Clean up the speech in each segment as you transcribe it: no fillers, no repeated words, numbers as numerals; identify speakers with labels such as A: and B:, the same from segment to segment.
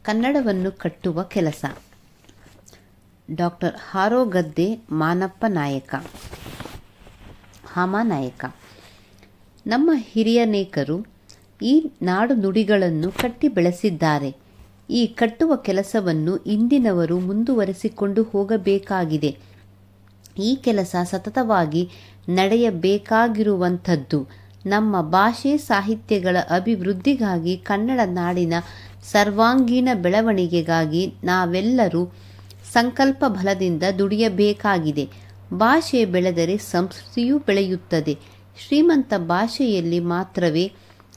A: ಕನ್ನಡವನ್ನು ಕಟ್ಟುವ ಕೆಲಸ. ಡಾಕ್ಟರ್ ಹಾರೋಗದ್ದೆ ಮಾನಪ್ಪ ನಾಯಕ. ಹಾಮಾನಾಯಕ. ನಮ್ಮ ಹಿರಿಯನೇಕರು ಈ ನಾಡು ನುಡಿಗಳನ್ನು ಕಟ್ಟಿ ಬೆಳೆಸಿದ್ದಾರೆ. ಈ ಕಟ್ಟುವ ಕೆಲಸವನ್ನು ಇಂದಿನವರು ಮುಂದುವರೆಸಿಕೊಂಡು ಹೋಗಬೇಕಾಗಿದೆ. ಈ ಕೆಲಸ ಸತತವಾಗಿ ನಡೆಯಬೇಕಾಗಿರುವಂಥದ್ದು. ನಮ್ಮ ಭಾಷೆ ಸಾಹಿತ್ಯಗಳ ಅಭಿವೃದ್ಧಿಗಾಗಿ, ಕನ್ನಡ ನಾಡಿನ ಸರ್ವಾಂಗೀಣ ಬೆಳವಣಿಗೆಗಾಗಿ ನಾವೆಲ್ಲರೂ ಸಂಕಲ್ಪ ಬಲದಿಂದ ದುಡಿಯಬೇಕಾಗಿದೆ. ಭಾಷೆ ಬೆಳೆದರೆ ಸಂಸ್ಕೃತಿಯೂ ಬೆಳೆಯುತ್ತದೆ. ಶ್ರೀಮಂತ ಭಾಷೆಯಲ್ಲಿ ಮಾತ್ರವೇ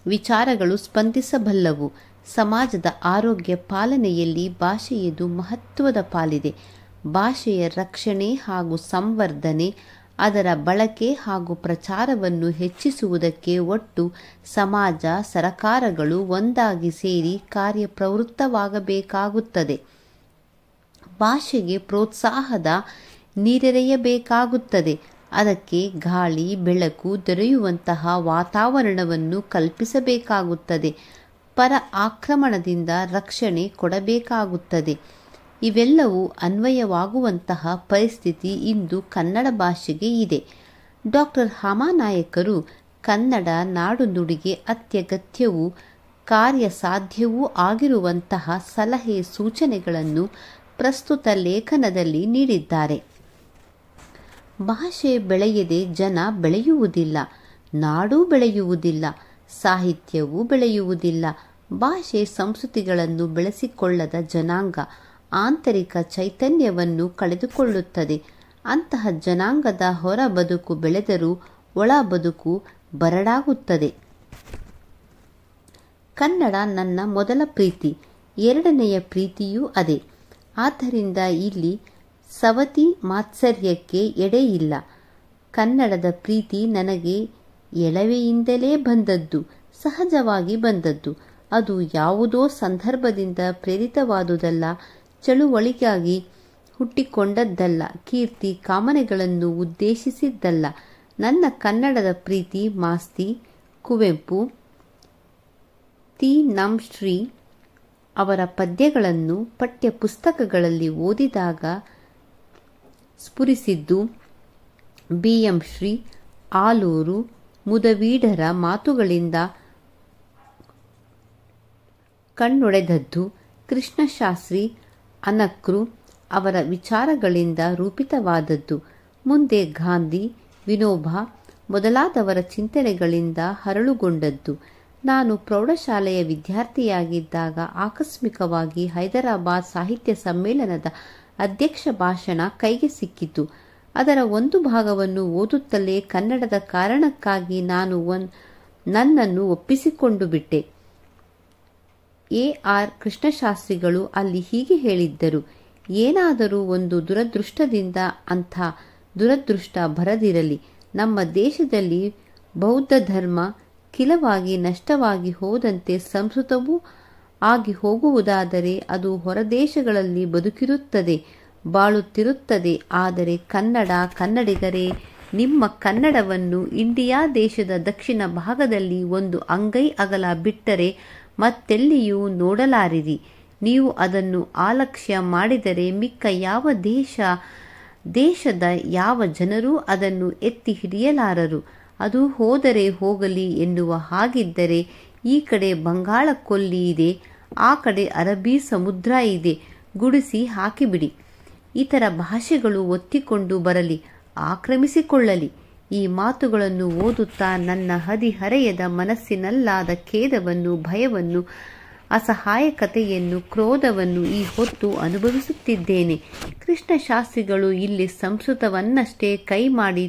A: ವಿಚಾರಗಳು ಸ್ಪಂದಿಸಬಲ್ಲವು. ಸಮಾಜದ ಆರೋಗ್ಯ ಪಾಲನೆಯಲ್ಲಿ ಭಾಷೆಯದು ಮಹತ್ವದ ಪಾಲಿದೆ. ಭಾಷೆಯ ರಕ್ಷಣೆ ಹಾಗೂ ಸಂವರ್ಧನೆ, ಅದರ ಬಳಕೆ ಹಾಗೂ ಪ್ರಚಾರವನ್ನು ಹೆಚ್ಚಿಸುವುದಕ್ಕೆ ಒಟ್ಟು ಸಮಾಜ, ಸರಕಾರಗಳು ಒಂದಾಗಿ ಸೇರಿ ಕಾರ್ಯಪ್ರವೃತ್ತವಾಗಬೇಕಾಗುತ್ತದೆ. ಭಾಷೆಗೆ ಪ್ರೋತ್ಸಾಹದ ನೀರೆರೆಯಬೇಕಾಗುತ್ತದೆ. ಅದಕ್ಕೆ ಗಾಳಿ, ಬೆಳಕು ದೊರೆಯುವಂತಹ ವಾತಾವರಣವನ್ನು ಕಲ್ಪಿಸಬೇಕಾಗುತ್ತದೆ. ಪರ ಆಕ್ರಮಣದಿಂದ ರಕ್ಷಣೆ ಕೊಡಬೇಕಾಗುತ್ತದೆ. ಇವೆಲ್ಲವೂ ಅನ್ವಯವಾಗುವಂತಹ ಪರಿಸ್ಥಿತಿ ಇಂದು ಕನ್ನಡ ಭಾಷೆಗೆ ಇದೆ. ಡಾಕ್ಟರ್ ಹಾಮಾನಾಯಕರು ಕನ್ನಡ ನಾಡು ನುಡಿಗೆ ಅತ್ಯಗತ್ಯವೂ ಕಾರ್ಯಸಾಧ್ಯವೂ ಆಗಿರುವಂತಹ ಸಲಹೆ ಸೂಚನೆಗಳನ್ನು ಪ್ರಸ್ತುತ ಲೇಖನದಲ್ಲಿ ನೀಡಿದ್ದಾರೆ. ಭಾಷೆ ಬೆಳೆಯದೆ ಜನ ಬೆಳೆಯುವುದಿಲ್ಲ, ನಾಡೂ ಬೆಳೆಯುವುದಿಲ್ಲ, ಸಾಹಿತ್ಯವೂ ಬೆಳೆಯುವುದಿಲ್ಲ. ಭಾಷೆ ಸಂಸ್ಕೃತಿಗಳನ್ನು ಬೆಳೆಸಿಕೊಳ್ಳದ ಜನಾಂಗ ಆಂತರಿಕ ಚೈತನ್ಯವನ್ನು ಕಳೆದುಕೊಳ್ಳುತ್ತದೆ. ಅಂತಹ ಜನಾಂಗದ ಹೊರ ಬದುಕು ಬೆಳೆದರೂ ಒಳ ಬದುಕು ಬರಡಾಗುತ್ತದೆ. ಕನ್ನಡ ನನ್ನ ಮೊದಲ ಪ್ರೀತಿ, ಎರಡನೆಯ ಪ್ರೀತಿಯೂ ಅದೇ. ಆದ್ದರಿಂದ ಇಲ್ಲಿ ಸವತಿ ಮಾತ್ಸರ್ಯಕ್ಕೆ ಎಡೆಯಿಲ್ಲ. ಕನ್ನಡದ ಪ್ರೀತಿ ನನಗೆ ಎಳವೆಯಿಂದಲೇ ಬಂದದ್ದು, ಸಹಜವಾಗಿ ಬಂದದ್ದು. ಅದು ಯಾವುದೋ ಸಂದರ್ಭದಿಂದ ಪ್ರೇರಿತವಾದುದಲ್ಲ, ಚಳುವಳಿಗಾಗಿ ಹುಟ್ಟಿಕೊಂಡದ್ದಲ್ಲ, ಕೀರ್ತಿ ಕಾಮನೆಗಳನ್ನು ಉದ್ದೇಶಿಸಿದ್ದಲ್ಲ. ನನ್ನ ಕನ್ನಡದ ಪ್ರೀತಿ ಮಾಸ್ತಿ ಕುವೆಂಪು, ತಿ. ನಂ. ಶ್ರೀ ಅವರ ಪದ್ಯಗಳನ್ನು ಪಠ್ಯ ಪುಸ್ತಕಗಳಲ್ಲಿ ಓದಿದಾಗ ಸ್ಫುರಿಸಿದ್ದು, ಬಿ. ಎಂ. ಶ್ರೀ, ಆಲೂರು, ಮುದವೀಡರ ಮಾತುಗಳಿಂದ ಕಣ್ಣೊಡೆದದ್ದು, ಕೃಷ್ಣಶಾಸ್ತ್ರಿ, ಅನಕೃ ಅವರ ವಿಚಾರಗಳಿಂದ ರೂಪಿತವಾದದ್ದು, ಮುಂದೆ ಗಾಂಧಿ, ವಿನೋಬಾ ಮೊದಲಾದವರ ಚಿಂತನೆಗಳಿಂದ ಹರಳುಗೊಂಡದ್ದು. ನಾನು ಪ್ರೌಢಶಾಲೆಯ ವಿದ್ಯಾರ್ಥಿಯಾಗಿದ್ದಾಗ ಆಕಸ್ಮಿಕವಾಗಿ ಹೈದರಾಬಾದ್ ಸಾಹಿತ್ಯ ಸಮ್ಮೇಳನದ ಅಧ್ಯಕ್ಷ ಭಾಷಣ ಕೈಗೆ ಸಿಕ್ಕಿತು. ಅದರ ಒಂದು ಭಾಗವನ್ನು ಓದುತ್ತಲೇ ಕನ್ನಡದ ಕಾರಣಕ್ಕಾಗಿ ನಾನು ನನ್ನನ್ನು ಒಪ್ಪಿಸಿಕೊಂಡು ಬಿಟ್ಟೆ. ಎ. ಆರ್. ಕೃಷ್ಣಶಾಸ್ತ್ರಿಗಳು ಅಲ್ಲಿ ಹೀಗೆ ಹೇಳಿದ್ದರು: ಏನಾದರೂ ಒಂದು ದುರದೃಷ್ಟದಿಂದ ಅಂಥ ದುರದೃಷ್ಟ ಬರದಿರಲಿ. ನಮ್ಮ ದೇಶದಲ್ಲಿ ಬೌದ್ಧ ಧರ್ಮ ಕಿಲವಾಗಿ ನಷ್ಟವಾಗಿ ಹೋದಂತೆ ಸಂಸ್ಕೃತವೂ ಆಗಿ ಹೋಗುವುದಾದರೆ ಅದು ಹೊರದೇಶಗಳಲ್ಲಿ ಬದುಕಿರುತ್ತದೆ, ಬಾಳುತ್ತಿರುತ್ತದೆ. ಆದರೆ ಕನ್ನಡ, ಕನ್ನಡಿಗರೇ, ನಿಮ್ಮ ಕನ್ನಡವನ್ನು ಇಂಡಿಯಾ ದೇಶದ ದಕ್ಷಿಣ ಭಾಗದಲ್ಲಿ ಒಂದು ಅಂಗೈ ಅಗಲ ಬಿಟ್ಟರೆ ಮತ್ತೆಲ್ಲಿಯೂ ನೋಡಲಾರಿರಿ. ನೀವು ಅದನ್ನು ಅಲಕ್ಷ್ಯ ಮಾಡಿದರೆ ಮಿಕ್ಕ ಯಾವ ದೇಶದ ಯಾವ ಜನರೂ ಅದನ್ನು ಎತ್ತಿ ಹಿಡಿಯಲಾರರು. ಅದು ಹೋದರೆ ಹೋಗಲಿ ಎನ್ನುವ ಹಾಗಿದ್ದರೆ ಈ ಕಡೆ ಬಂಗಾಳ ಕೊಲ್ಲಿ ಇದೆ, ಆ ಕಡೆ ಅರಬ್ಬಿ ಸಮುದ್ರ ಇದೆ, ಗುಡಿಸಿ ಹಾಕಿಬಿಡಿ. ಇತರ ಭಾಷೆಗಳು ಒತ್ತಿಕೊಂಡು ಬರಲಿ, ಆಕ್ರಮಿಸಿಕೊಳ್ಳಲಿ. ಈ ಮಾತುಗಳನ್ನು ಓದುತ್ತಾ ನನ್ನ ಹದಿಹರೆಯದ ಮನಸ್ಸಿನಲ್ಲಾದ ಖೇದವನ್ನು, ಭಯವನ್ನು, ಅಸಹಾಯಕತೆಯನ್ನು, ಕ್ರೋಧವನ್ನು ಈ ಹೊತ್ತು ಅನುಭವಿಸುತ್ತಿದ್ದೇನೆ. ಕೃಷ್ಣಶಾಸ್ತ್ರಿಗಳು ಇಲ್ಲಿ ಸಂಸ್ಕೃತವನ್ನಷ್ಟೇ ಕೈ ಮಾಡಿ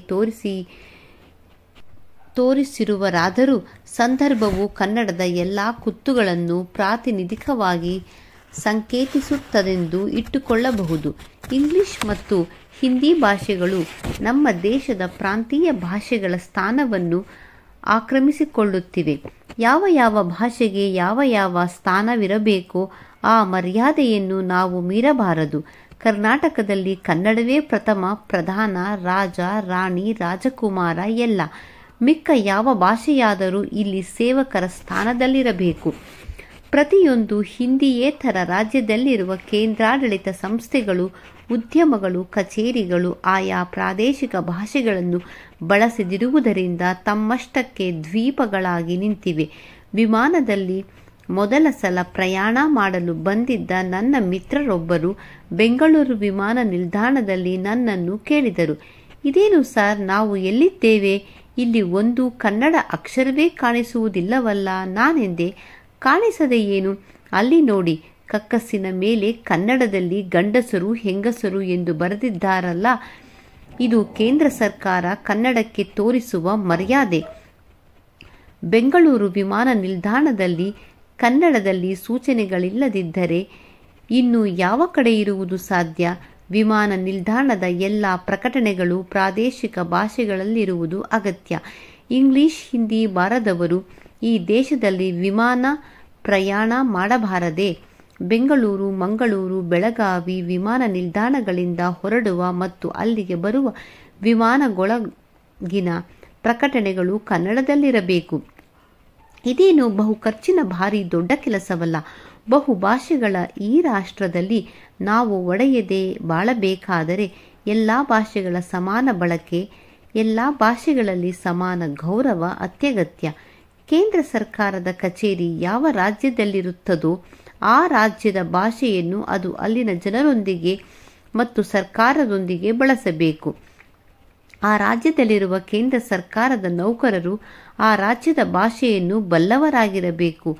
A: ತೋರಿಸಿರುವರಾದರೂ ಸಂದರ್ಭವು ಕನ್ನಡದ ಎಲ್ಲ ಕುತ್ತುಗಳನ್ನು ಪ್ರಾತಿನಿಧಿಕವಾಗಿ ಸಂಕೇತಿಸುತ್ತದೆಂದು ಇಟ್ಟುಕೊಳ್ಳಬಹುದು. ಇಂಗ್ಲಿಷ್ ಮತ್ತು ಹಿಂದಿ ಭಾಷೆಗಳು ನಮ್ಮ ದೇಶದ ಪ್ರಾಂತೀಯ ಭಾಷೆಗಳ ಸ್ಥಾನವನ್ನು ಆಕ್ರಮಿಸಿಕೊಳ್ಳುತ್ತಿವೆ. ಯಾವ ಯಾವ ಭಾಷೆಗೆ ಯಾವ ಯಾವ ಸ್ಥಾನವಿರಬೇಕೋ ಆ ಮರ್ಯಾದೆಯನ್ನು ನಾವು ಮೀರಬಾರದು. ಕರ್ನಾಟಕದಲ್ಲಿ ಕನ್ನಡವೇ ಪ್ರಥಮ, ಪ್ರಧಾನ, ರಾಜ, ರಾಣಿ, ರಾಜಕುಮಾರ ಎಲ್ಲ. ಮಿಕ್ಕ ಯಾವ ಭಾಷೆಯಾದರೂ ಇಲ್ಲಿ ಸೇವಕರ ಸ್ಥಾನದಲ್ಲಿರಬೇಕು. ಪ್ರತಿಯೊಂದು ಹಿಂದಿಯೇತರ ರಾಜ್ಯದಲ್ಲಿರುವ ಕೇಂದ್ರಾಡಳಿತ ಸಂಸ್ಥೆಗಳು, ಉದ್ಯಮಗಳು, ಕಚೇರಿಗಳು ಆಯಾ ಪ್ರಾದೇಶಿಕ ಭಾಷೆಗಳನ್ನು ಬಳಸದಿರುವುದರಿಂದ ತಮ್ಮಷ್ಟಕ್ಕೆ ದ್ವೀಪಗಳಾಗಿ ನಿಂತಿವೆ. ವಿಮಾನದಲ್ಲಿ ಮೊದಲ ಸಲ ಪ್ರಯಾಣ ಮಾಡಲು ಬಂದಿದ್ದ ನನ್ನ ಮಿತ್ರರೊಬ್ಬರು ಬೆಂಗಳೂರು ವಿಮಾನ ನಿಲ್ದಾಣದಲ್ಲಿ ನನ್ನನ್ನು ಕೇಳಿದರು, ಇದೇನು ಸರ್, ನಾವು ಎಲ್ಲಿದ್ದೇವೆ? ಇಲ್ಲಿ ಒಂದು ಕನ್ನಡ ಅಕ್ಷರವೇ ಕಾಣಿಸುವುದಿಲ್ಲವಲ್ಲ? ನಾನೆಂದೆ, ಕಾಣಿಸದೆ ಏನು? ಅಲ್ಲಿ ನೋಡಿ, ಕಕ್ಕಸ್ಸಿನ ಮೇಲೆ ಕನ್ನಡದಲ್ಲಿ ಗಂಡಸರು ಹೆಂಗಸರು ಎಂದು ಬರೆದಿದ್ದಾರಲ್ಲ, ಇದು ಕೇಂದ್ರ ಸರ್ಕಾರ ಕನ್ನಡಕ್ಕೆ ತೋರಿಸುವ ಮರ್ಯಾದೆ. ಬೆಂಗಳೂರು ವಿಮಾನ ನಿಲ್ದಾಣದಲ್ಲಿ ಕನ್ನಡದಲ್ಲಿ ಸೂಚನೆಗಳಿಲ್ಲದಿದ್ದರೆ ಇನ್ನು ಯಾವ ಕಡೆ ಇರುವುದು ಸಾಧ್ಯ? ವಿಮಾನ ನಿಲ್ದಾಣದ ಎಲ್ಲ ಪ್ರಕಟಣೆಗಳು ಪ್ರಾದೇಶಿಕ ಭಾಷೆಗಳಲ್ಲಿರುವುದು ಅಗತ್ಯ. ಇಂಗ್ಲಿಷ್, ಹಿಂದಿ ಬಾರದವರು ಈ ದೇಶದಲ್ಲಿ ವಿಮಾನ ಪ್ರಯಾಣ ಮಾಡಬಾರದೆ? ಬೆಂಗಳೂರು, ಮಂಗಳೂರು, ಬೆಳಗಾವಿ ವಿಮಾನ ನಿಲ್ದಾಣಗಳಿಂದ ಹೊರಡುವ ಮತ್ತು ಅಲ್ಲಿಗೆ ಬರುವ ವಿಮಾನಗಳೊಳಗಿನ ಪ್ರಕಟಣೆಗಳು ಕನ್ನಡದಲ್ಲಿರಬೇಕು. ಇದೇನು ಬಹು ಖರ್ಚಿನ ಭಾರಿ ದೊಡ್ಡ ಕೆಲಸವಲ್ಲ. ಬಹುಭಾಷೆಗಳ ಈ ರಾಷ್ಟ್ರದಲ್ಲಿ ನಾವು ಒಡೆಯದೆ ಬಾಳಬೇಕಾದರೆ ಎಲ್ಲ ಭಾಷೆಗಳ ಸಮಾನ ಬಳಕೆ, ಎಲ್ಲ ಭಾಷೆಗಳಲ್ಲಿ ಸಮಾನ ಗೌರವ ಅತ್ಯಗತ್ಯ. ಕೇಂದ್ರ ಸರ್ಕಾರದ ಕಚೇರಿ ಯಾವ ರಾಜ್ಯದಲ್ಲಿರುತ್ತದೋ ಆ ರಾಜ್ಯದ ಭಾಷೆಯನ್ನು ಅದು ಅಲ್ಲಿನ ಜನರೊಂದಿಗೆ ಮತ್ತು ಸರ್ಕಾರದೊಂದಿಗೆ ಬಳಸಬೇಕು. ಆ ರಾಜ್ಯದಲ್ಲಿರುವ ಕೇಂದ್ರ ಸರ್ಕಾರದ ನೌಕರರು ಆ ರಾಜ್ಯದ ಭಾಷೆಯನ್ನು ಬಲ್ಲವರಾಗಿರಬೇಕು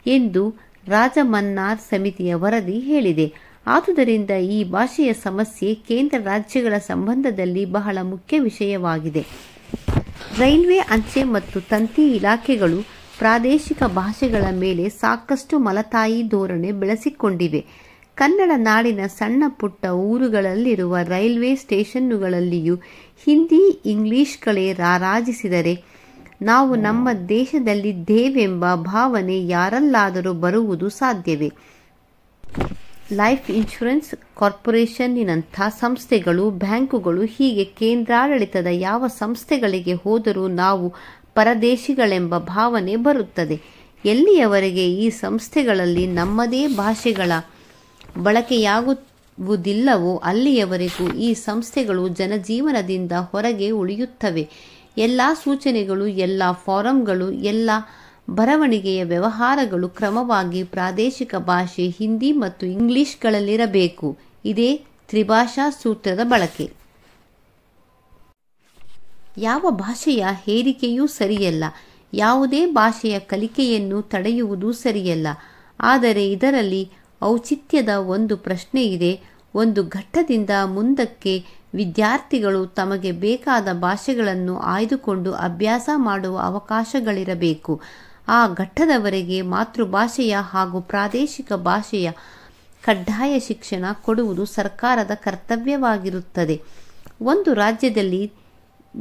A: ಎಂದು ರಾಜಮನ್ನಾರ್ ಸಮಿತಿಯ ವರದಿ ಹೇಳಿದೆ. ಆದುದರಿಂದ ಈ ಭಾಷೆಯ ಸಮಸ್ಯೆ ಕೇಂದ್ರ ರಾಜ್ಯಗಳ ಸಂಬಂಧದಲ್ಲಿ ಬಹಳ ಮುಖ್ಯ ವಿಷಯವಾಗಿದೆ. ರೈಲ್ವೆ, ಅಂಚೆ ಮತ್ತು ತಂತಿ ಇಲಾಖೆಗಳು ಪ್ರಾದೇಶಿಕ ಭಾಷೆಗಳ ಮೇಲೆ ಸಾಕಷ್ಟು ಮಲತಾಯಿ ಧೋರಣೆ ಬೆಳೆಸಿಕೊಂಡಿವೆ. ಕನ್ನಡ ನಾಡಿನ ಸಣ್ಣ ಪುಟ್ಟ ಊರುಗಳಲ್ಲಿರುವ ರೈಲ್ವೆ ಸ್ಟೇಷನ್ನುಗಳಲ್ಲಿಯೂ ಹಿಂದಿ, ಇಂಗ್ಲಿಷ್ಗಳೇ ರಾರಾಜಿಸಿದರೆ ನಾವು ನಮ್ಮ ದೇಶದಲ್ಲಿದ್ದೇವೆಂಬ ಭಾವನೆ ಯಾರಲ್ಲಾದರೂ ಬರುವುದು ಸಾಧ್ಯವೇ? ಲೈಫ್ ಇನ್ಶೂರೆನ್ಸ್ ಕಾರ್ಪೊರೇಷನ್ನಿನಂಥ ಸಂಸ್ಥೆಗಳು, ಬ್ಯಾಂಕುಗಳು, ಹೀಗೆ ಕೇಂದ್ರಾಡಳಿತದ ಯಾವ ಸಂಸ್ಥೆಗಳಿಗೆ ಹೋದರೂ ನಾವು ಪರದೇಶಿಗಳೆಂಬ ಭಾವನೆ ಬರುತ್ತದೆ. ಎಲ್ಲಿಯವರೆಗೆ ಈ ಸಂಸ್ಥೆಗಳಲ್ಲಿ ನಮ್ಮದೇ ಭಾಷೆಗಳ ಬಳಕೆಯಾಗುವುದಿಲ್ಲವೋ ಅಲ್ಲಿಯವರೆಗೂ ಈ ಸಂಸ್ಥೆಗಳು ಜನಜೀವನದಿಂದ ಹೊರಗೆ ಉಳಿಯುತ್ತವೆ. ಎಲ್ಲ ಸೂಚನೆಗಳು, ಎಲ್ಲ ಫಾರಂಗಳು, ಎಲ್ಲ ಬರವಣಿಗೆಯ ವ್ಯವಹಾರಗಳು ಕ್ರಮವಾಗಿ ಪ್ರಾದೇಶಿಕ ಭಾಷೆ ಹಿಂದಿ ಮತ್ತು ಇಂಗ್ಲಿಷ್ಗಳಲ್ಲಿರಬೇಕು. ಇದೇ ತ್ರಿಭಾಷಾ ಸೂತ್ರದ ಬಳಕೆ. ಯಾವ ಭಾಷೆಯ ಹೇರಿಕೆಯೂ ಸರಿಯಲ್ಲ, ಯಾವುದೇ ಭಾಷೆಯ ಕಲಿಕೆಯನ್ನು ತಡೆಯುವುದೂ ಸರಿಯಲ್ಲ. ಆದರೆ ಇದರಲ್ಲಿ ಔಚಿತ್ಯದ ಒಂದು ಪ್ರಶ್ನೆ ಇದೆ. ಒಂದು ಘಟ್ಟದಿಂದ ಮುಂದಕ್ಕೆ ವಿದ್ಯಾರ್ಥಿಗಳು ತಮಗೆ ಬೇಕಾದ ಭಾಷೆಗಳನ್ನು ಆಯ್ದುಕೊಂಡು ಅಭ್ಯಾಸ ಮಾಡುವ ಅವಕಾಶಗಳಿರಬೇಕು. ಆ ಘಟ್ಟದವರೆಗೆ ಮಾತೃಭಾಷೆಯ ಹಾಗೂ ಪ್ರಾದೇಶಿಕ ಭಾಷೆಯ ಕಡ್ಡಾಯ ಶಿಕ್ಷಣ ಕೊಡುವುದು ಸರ್ಕಾರದ ಕರ್ತವ್ಯವಾಗಿರುತ್ತದೆ. ಒಂದು ರಾಜ್ಯದಲ್ಲಿ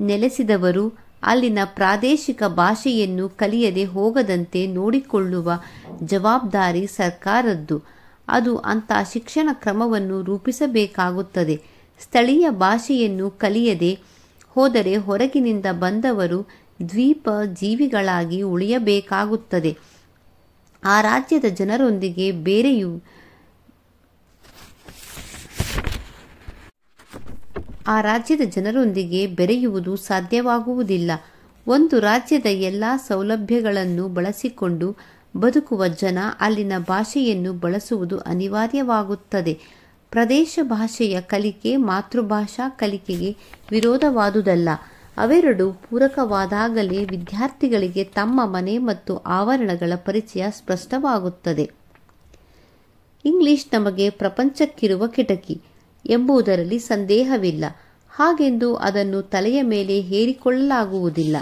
A: ನೆಲೆಸಿದವರು ಅಲ್ಲಿನ ಪ್ರಾದೇಶಿಕ ಭಾಷೆಯನ್ನು ಕಲಿಯದೆ ಹೋಗದಂತೆ ನೋಡಿಕೊಳ್ಳುವ ಜವಾಬ್ದಾರಿ ಸರ್ಕಾರದ್ದು. ಅದು ಅಂಥ ಶಿಕ್ಷಣ ಕ್ರಮವನ್ನು ರೂಪಿಸಬೇಕಾಗುತ್ತದೆ. ಸ್ಥಳೀಯ ಭಾಷೆಯನ್ನು ಕಲಿಯದೆ ಹೋದರೆ ಹೊರಗಿನಿಂದ ಬಂದವರು ದ್ವೀಪ ಜೀವಿಗಳಾಗಿ ಉಳಿಯಬೇಕಾಗುತ್ತದೆ. ಆ ರಾಜ್ಯದ ಜನರೊಂದಿಗೆ ಬೆರೆಯುವುದು ಸಾಧ್ಯವಾಗುವುದಿಲ್ಲ. ಒಂದು ರಾಜ್ಯದ ಎಲ್ಲ ಸೌಲಭ್ಯಗಳನ್ನು ಬಳಸಿಕೊಂಡು ಬದುಕುವ ಜನ ಅಲ್ಲಿನ ಭಾಷೆಯನ್ನು ಬಳಸುವುದು ಅನಿವಾರ್ಯವಾಗುತ್ತದೆ. ಪ್ರದೇಶ ಭಾಷೆಯ ಕಲಿಕೆ ಮಾತೃಭಾಷಾ ಕಲಿಕೆಗೆ ವಿರೋಧವಾದುದಲ್ಲ. ಅವೆರಡೂ ಪೂರಕವಾದಾಗಲೇ ವಿದ್ಯಾರ್ಥಿಗಳಿಗೆ ತಮ್ಮ ಮನೆ ಮತ್ತು ಆವರಣಗಳ ಪರಿಚಯ ಸ್ಪಷ್ಟವಾಗುತ್ತದೆ. ಇಂಗ್ಲಿಷ್ ನಮಗೆ ಪ್ರಪಂಚಕ್ಕಿರುವ ಕಿಟಕಿ ಎಂಬುದರಲ್ಲಿ ಸಂದೇಹವಿಲ್ಲ. ಹಾಗೆಂದು ಅದನ್ನು ತಲೆಯ ಮೇಲೆ ಹೇರಿಕೊಳ್ಳಲಾಗುವುದಿಲ್ಲ.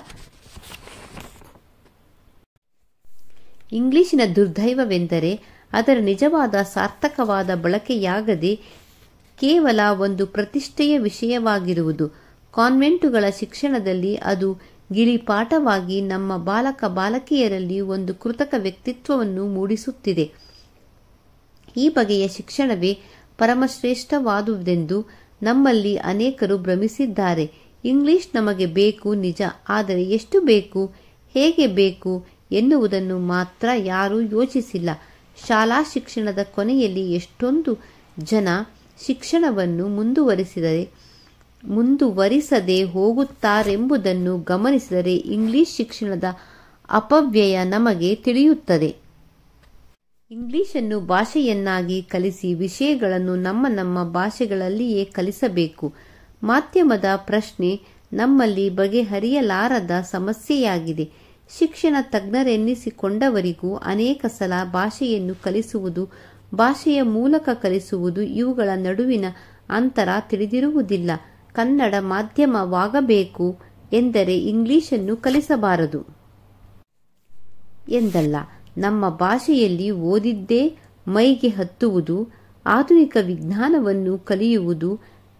A: ಇಂಗ್ಲಿಶಿನ ದುರ್ದೈವವೆಂದರೆ ಅದರ ನಿಜವಾದ ಸಾರ್ಥಕವಾದ ಬಳಕೆಯಾಗದೆ ಕೇವಲ ಒಂದು ಪ್ರತಿಷ್ಠೆಯ ವಿಷಯವಾಗಿರುವುದು. ಕಾನ್ವೆಂಟುಗಳ ಶಿಕ್ಷಣದಲ್ಲಿ ಅದು ಗಿಳಿಪಾಠವಾಗಿ ನಮ್ಮ ಬಾಲಕ ಬಾಲಕಿಯರಲ್ಲಿ ಒಂದು ಕೃತಕ ವ್ಯಕ್ತಿತ್ವವನ್ನು ಮೂಡಿಸುತ್ತಿದೆ. ಈ ಬಗೆಯ ಶಿಕ್ಷಣವೇ ಪರಮಶ್ರೇಷ್ಠವಾದುದೆಂದು ನಮ್ಮಲ್ಲಿ ಅನೇಕರು ಭ್ರಮಿಸಿದ್ದಾರೆ. ಇಂಗ್ಲಿಷ್ ನಮಗೆ ಬೇಕು ನಿಜ, ಆದರೆ ಎಷ್ಟು ಬೇಕು, ಹೇಗೆ ಬೇಕು ಎನ್ನುವುದನ್ನು ಮಾತ್ರ ಯಾರೂ ಯೋಚಿಸಿಲ್ಲ. ಶಾಲಾ ಶಿಕ್ಷಣದ ಕೊನೆಯಲ್ಲಿ ಎಷ್ಟೊಂದು ಜನ ಶಿಕ್ಷಣವನ್ನು ಮುಂದುವರಿಸದೆ ಹೋಗುತ್ತಾರೆಂಬುದನ್ನು ಗಮನಿಸಿದರೆ ಇಂಗ್ಲಿಷ್ ಶಿಕ್ಷಣದ ಅಪವ್ಯಯ ನಮಗೆ ತಿಳಿಯುತ್ತದೆ. ಇಂಗ್ಲಿಷನ್ನು ಭಾಷೆಯನ್ನಾಗಿ ಕಲಿಸಿ ವಿಷಯಗಳನ್ನು ನಮ್ಮ ಭಾಷೆಗಳಲ್ಲಿಯೇ ಕಲಿಸಬೇಕು. ಮಾಧ್ಯಮದ ಪ್ರಶ್ನೆ ನಮ್ಮಲ್ಲಿ ಬಗೆಹರಿಯಲಾರದ ಸಮಸ್ಯೆಯಾಗಿದೆ. ಶಿಕ್ಷಣ ತಜ್ಞರೆನ್ನಿಸಿಕೊಂಡವರಿಗೂ ಅನೇಕ ಸಲ ಭಾಷೆಯನ್ನು ಕಲಿಸುವುದು, ಭಾಷೆಯ ಮೂಲಕ ಕಲಿಸುವುದು ಇವುಗಳ ನಡುವಿನ ಅಂತರ ತಿಳಿದಿರುವುದಿಲ್ಲ. ಕನ್ನಡ ಮಾಧ್ಯಮವಾಗಬೇಕು ಎಂದರೆ ಇಂಗ್ಲಿಷನ್ನು ಕಲಿಸಬಾರದು ಎಂದಲ್ಲ. ನಮ್ಮ ಭಾಷೆಯಲ್ಲಿ ಓದಿದ್ದೇ ಮೈಗೆ ಹತ್ತುವುದು, ಆಧುನಿಕ ವಿಜ್ಞಾನವನ್ನು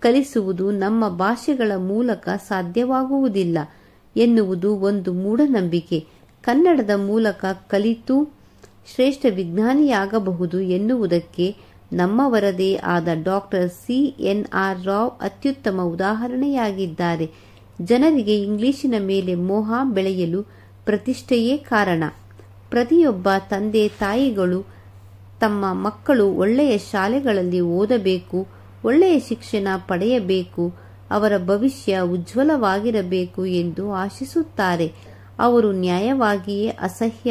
A: ಕಲಿಸುವುದು ನಮ್ಮ ಭಾಷೆಗಳ ಮೂಲಕ ಸಾಧ್ಯವಾಗುವುದಿಲ್ಲ ಎನ್ನುವುದು ಒಂದು ಮೂಢನಂಬಿಕೆ. ಕನ್ನಡದ ಮೂಲಕ ಕಲಿತು ಶ್ರೇಷ್ಠ ವಿಜ್ಞಾನಿಯಾಗಬಹುದು ಎನ್ನುವುದಕ್ಕೆ ನಮ್ಮವರದೇ ಆದ ಡಾಕ್ಟರ್ CNR ರಾವ್ ಅತ್ಯುತ್ತಮ ಉದಾಹರಣೆಯಾಗಿದ್ದಾರೆ. ಜನರಿಗೆ ಇಂಗ್ಲಿಶಿನ ಮೇಲೆ ಮೋಹ ಬೆಳೆಯಲು ಪ್ರತಿಷ್ಠೆಯೇ ಕಾರಣ. ಪ್ರತಿಯೊಬ್ಬ ತಂದೆ ತಾಯಿಗಳು ತಮ್ಮ ಮಕ್ಕಳು ಒಳ್ಳೆಯ ಶಾಲೆಗಳಲ್ಲಿ ಓದಬೇಕು, ಒಳ್ಳೆಯ ಶಿಕ್ಷಣ ಪಡೆಯಬೇಕು, ಅವರ ಭವಿಷ್ಯ ಉಜ್ವಲವಾಗಿರಬೇಕು ಎಂದು ಆಶಿಸುತ್ತಾರೆ. ಅವರು ನ್ಯಾಯವಾಗಿಯೇ ಅಸಹ್ಯ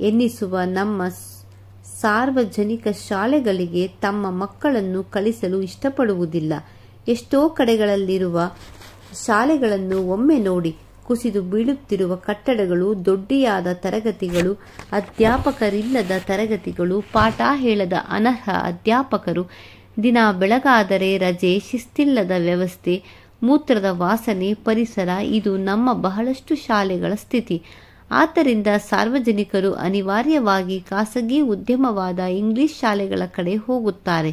A: ಎನ್ನಿಸುವ ನಮ್ಮ ಸಾರ್ವಜನಿಕ ಶಾಲೆಗಳಿಗೆ ತಮ್ಮ ಮಕ್ಕಳನ್ನು ಕಳಿಸಲು ಇಷ್ಟಪಡುವುದಿಲ್ಲ. ಎಷ್ಟೋ ಕಡೆಗಳಲ್ಲಿರುವ ಶಾಲೆಗಳನ್ನು ಒಮ್ಮೆ ನೋಡಿ. ಕುಸಿದು ಬೀಳುತ್ತಿರುವ ಕಟ್ಟಡಗಳು, ದೊಡ್ಡಿಯಾದ ತರಗತಿಗಳು, ಅಧ್ಯಾಪಕರಿಲ್ಲದ ತರಗತಿಗಳು, ಪಾಠ ಹೇಳದ ಅನರ್ಹ ಅಧ್ಯಾಪಕರು, ದಿನ ಬೆಳಗಾದರೆ ರಜೆ, ಶಿಸ್ತಿಲ್ಲದ ವ್ಯವಸ್ಥೆ, ಮೂತ್ರದ ವಾಸನೆ, ಪರಿಸರ ಇದು ನಮ್ಮ ಬಹಳಷ್ಟು ಶಾಲೆಗಳ ಸ್ಥಿತಿ. ಆದ್ದರಿಂದ ಸಾರ್ವಜನಿಕರು ಅನಿವಾರ್ಯವಾಗಿ ಖಾಸಗಿ ಉದ್ಯಮವಾದ ಇಂಗ್ಲಿಷ್ ಶಾಲೆಗಳ ಕಡೆ ಹೋಗುತ್ತಾರೆ.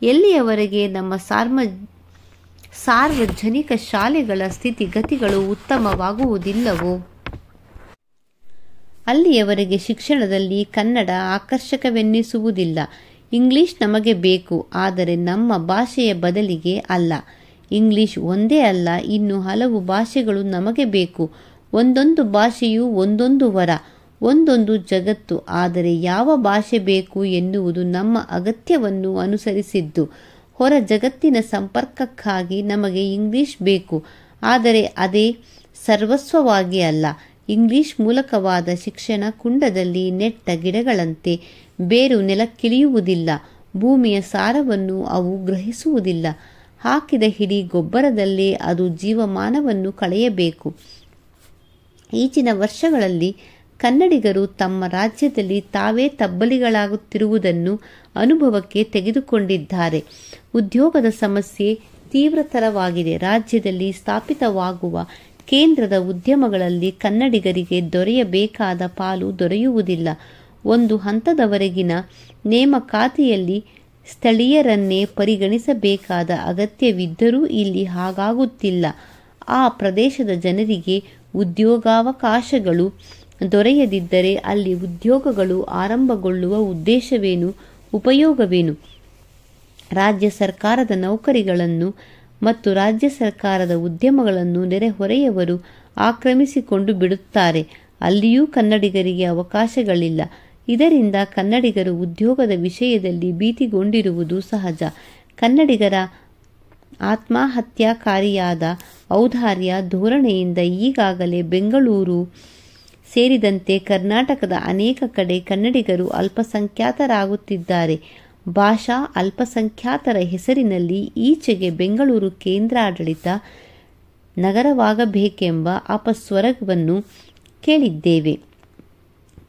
A: ಎಲ್ಲಿಯವರೆಗೆ ನಮ್ಮ ಸಾರ್ವಜನಿಕ ಶಾಲೆಗಳ ಸ್ಥಿತಿಗತಿಗಳು ಉತ್ತಮವಾಗುವುದಿಲ್ಲವೋ ಅಲ್ಲಿಯವರೆಗೆ ಶಿಕ್ಷಣದಲ್ಲಿ ಕನ್ನಡ ಆಕರ್ಷಕವೆನ್ನಿಸುವುದಿಲ್ಲ. ಇಂಗ್ಲಿಷ್ ನಮಗೆ ಬೇಕು, ಆದರೆ ನಮ್ಮ ಭಾಷೆಯ ಬದಲಿಗೆ ಅಲ್ಲ. ಇಂಗ್ಲಿಷ್ ಒಂದೇ ಅಲ್ಲ, ಇನ್ನು ಹಲವು ಭಾಷೆಗಳು ನಮಗೆ ಬೇಕು. ಒಂದೊಂದು ಭಾಷೆಯೂ ಒಂದೊಂದು ವರ, ಒಂದೊಂದು ಜಗತ್ತು. ಆದರೆ ಯಾವ ಭಾಷೆ ಬೇಕು ಎನ್ನುವುದು ನಮ್ಮ ಅಗತ್ಯವನ್ನು ಅನುಸರಿಸಿದ್ದು. ಹೊರ ಜಗತ್ತಿನ ಸಂಪರ್ಕಕ್ಕಾಗಿ ನಮಗೆ ಇಂಗ್ಲಿಷ್ ಬೇಕು, ಆದರೆ ಅದೇ ಸರ್ವಸ್ವವಾಗಿ ಅಲ್ಲ. ಇಂಗ್ಲಿಷ್ ಮೂಲಕವಾದ ಶಿಕ್ಷಣ ಕುಂಡದಲ್ಲಿ ನೆಟ್ಟ ಗಿಡಗಳಂತೆ ಬೇರು ನೆಲಕ್ಕಿಳಿಯುವುದಿಲ್ಲ. ಭೂಮಿಯ ಸಾರವನ್ನು ಅವು ಗ್ರಹಿಸುವುದಿಲ್ಲ. ಹಾಕಿದ ಹಿಡಿ ಗೊಬ್ಬರದಲ್ಲೇ ಅದು ಜೀವಮಾನವನ್ನು ಕಳೆಯಬೇಕು. ಈಚಿನ ವರ್ಷಗಳಲ್ಲಿ ಕನ್ನಡಿಗರು ತಮ್ಮ ರಾಜ್ಯದಲ್ಲಿ ತಾವೇ ತಬ್ಬಲಿಗಳಾಗುತ್ತಿರುವುದನ್ನು ಅನುಭವಕ್ಕೆ ತೆಗೆದುಕೊಂಡಿದ್ದಾರೆ. ಉದ್ಯೋಗದ ಸಮಸ್ಯೆ ತೀವ್ರತರವಾಗಿದೆ. ರಾಜ್ಯದಲ್ಲಿ ಸ್ಥಾಪಿತವಾಗುವ ಕೇಂದ್ರದ ಉದ್ಯಮಗಳಲ್ಲಿ ಕನ್ನಡಿಗರಿಗೆ ದೊರೆಯಬೇಕಾದ ಪಾಲು ದೊರೆಯುವುದಿಲ್ಲ. ಒಂದು ಹಂತದವರೆಗಿನ ನೇಮಕಾತಿಯಲ್ಲಿ ಸ್ಥಳೀಯರನ್ನೇ ಪರಿಗಣಿಸಬೇಕಾದ ಅಗತ್ಯವಿದ್ದರೂ ಇಲ್ಲಿ ಹಾಗಾಗುತ್ತಿಲ್ಲ. ಆ ಪ್ರದೇಶದ ಜನರಿಗೆ ಉದ್ಯೋಗಾವಕಾಶಗಳು ದೊರೆಯದಿದ್ದರೆ ಅಲ್ಲಿ ಉದ್ಯೋಗಗಳು ಆರಂಭಗೊಳ್ಳುವ ಉದ್ದೇಶವೇನು, ಉಪಯೋಗವೇನು? ರಾಜ್ಯ ಸರ್ಕಾರದ ನೌಕರಿಗಳನ್ನು ಮತ್ತು ರಾಜ್ಯ ಸರ್ಕಾರದ ಉದ್ಯಮಗಳನ್ನು ನೆರೆಹೊರೆಯವರು ಆಕ್ರಮಿಸಿಕೊಂಡು ಬಿಡುತ್ತಾರೆ. ಅಲ್ಲಿಯೂ ಕನ್ನಡಿಗರಿಗೆ ಅವಕಾಶಗಳಿಲ್ಲ. ಇದರಿಂದ ಕನ್ನಡಿಗರು ಉದ್ಯೋಗದ ವಿಷಯದಲ್ಲಿ ಭೀತಿಗೊಂಡಿರುವುದು ಸಹಜ. ಕನ್ನಡಿಗರ ಆತ್ಮಹತ್ಯಾಕಾರಿಯಾದ ಔದಾರ್ಯ ಧೋರಣೆಯಿಂದ ಈಗಾಗಲೇ ಬೆಂಗಳೂರು ಸೇರಿದಂತೆ ಕರ್ನಾಟಕದ ಅನೇಕ ಕಡೆ ಕನ್ನಡಿಗರು ಅಲ್ಪಸಂಖ್ಯಾತರಾಗುತ್ತಿದ್ದಾರೆ. ಭಾಷಾ ಅಲ್ಪಸಂಖ್ಯಾತರ ಹೆಸರಿನಲ್ಲಿ ಈಚೆಗೆ ಬೆಂಗಳೂರು ಕೇಂದ್ರಾಡಳಿತ ನಗರವಾಗಬೇಕೆಂಬ ಅಪಸ್ವರವನ್ನು ಕೇಳಿದ್ದೇವೆ.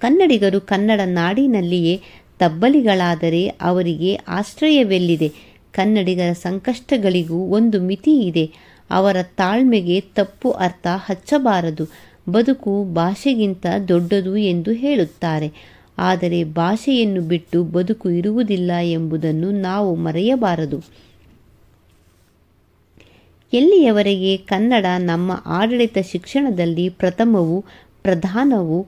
A: ಕನ್ನಡಿಗರು ಕನ್ನಡ ನಾಡಿನಲ್ಲಿಯೇ ತಬ್ಬಲಿಗಳಾದರೆ ಅವರಿಗೆ ಆಶ್ರಯವೆಲ್ಲಿದೆ? ಕನ್ನಡಿಗರ ಸಂಕಷ್ಟಗಳಿಗೂ ಒಂದು ಮಿತಿ ಇದೆ. ಅವರ ತಾಳ್ಮೆಗೆ ತಪ್ಪು ಅರ್ಥ ಹಚ್ಚಬಾರದು. ಬದುಕು ಭಾಷೆಗಿಂತ ದೊಡ್ಡದು ಎಂದು ಹೇಳುತ್ತಾರೆ. ಆದರೆ ಭಾಷೆಯನ್ನು ಬಿಟ್ಟು ಬದುಕು ಇರುವುದಿಲ್ಲ ಎಂಬುದನ್ನು ನಾವು ಮರೆಯಬಾರದು. ಎಲ್ಲಿಯವರೆಗೆ ಕನ್ನಡ ನಮ್ಮ ಆಡಳಿತ ಶಿಕ್ಷಣದಲ್ಲಿ ಪ್ರಥಮವೂ ಪ್ರಧಾನವೂ